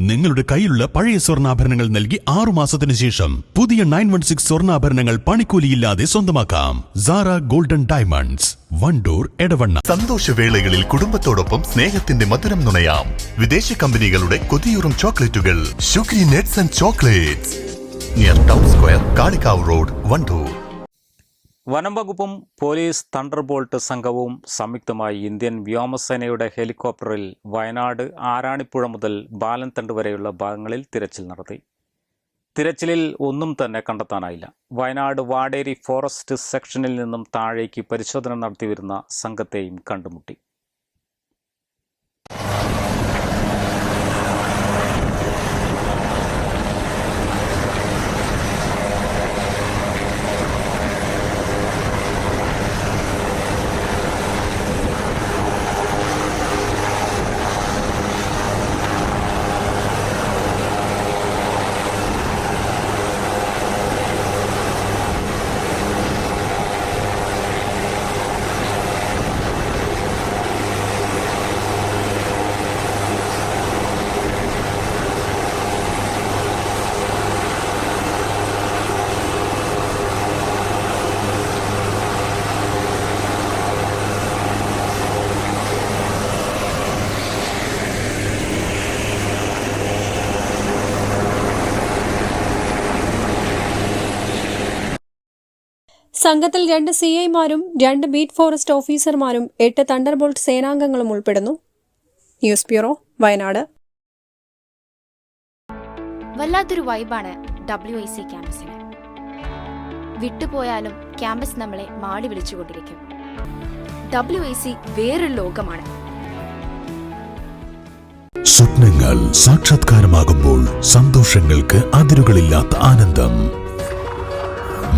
നിങ്ങളുടെ കയ്യിലുള്ള പഴയ സ്വർണ്ണാഭരണങ്ങൾ നൽകി 6 മാസത്തിന് ശേഷം പുതിയ 916 സ്വർണ്ണാഭരണങ്ങൾ പണിക്കൂലിയില്ലാതെ സ്വന്തമാക്കാം. Sara golden diamonds, Wandoor, Edavanna. സന്തോഷവേളകളിൽ കുടുംബത്തോടൊപ്പം സ്നേഹത്തിന്റെ മധുരം നുണയാം. വിദേശ കമ്പനികളുടെ കൊതിയൂറും ചോക്ലേറ്റുകൾ sugary nets and chocolates, near town square, Kalikavu road, Wandoor. വനം വകുപ്പും പോലീസ് തണ്ടർബോൾട്ട് സംഘവും സംയുക്തമായി ഇന്ത്യൻ വ്യോമസേനയുടെ ഹെലികോപ്റ്ററിൽ വയനാട് ആരാണിപ്പുഴ മുതൽ ബാലൻതണ്ട് വരെയുള്ള ഭാഗങ്ങളിൽ തിരച്ചിൽ നടത്തി. തിരച്ചിലിൽ ഒന്നും തന്നെ കണ്ടെത്താനായില്ല. വയനാട് വാടേരി ഫോറസ്റ്റ് സെക്ഷനിൽ നിന്നും താഴേക്ക് പരിശോധന നടത്തിവരുന്ന സംഘത്തെയും കണ്ടുമുട്ടി. സംഘത്തിൽ 2 CIമാരും 2 ബീറ്റ് ഫോറസ്റ്റ് ഓഫീസർമാരും 8 തണ്ടർബോൾട്ട് സേനാംഗങ്ങളും ഉൾപ്പെടുന്നു. News bureau, Wayanad. വല്ലാത്തൊരു വൈബാണ് WIC ക്യാമ്പസിന്. വിട്ടുപോയാലും ക്യാമ്പസ് നമ്മളെ മാടി വിളിച്ചുകൊണ്ടിരിക്കും. WIC വേറൊരു ലോകമാണ്. സ്വപ്നങ്ങൾ സാക്ഷാത്കാരമാകുമ്പോൾ സന്തോഷങ്ങൾക്ക് അതിരുകളില്ലാത്ത ആനന്ദം.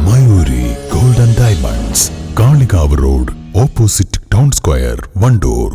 Mayuri golden diamonds, Kalikavu road, opposite town square, Wandoor.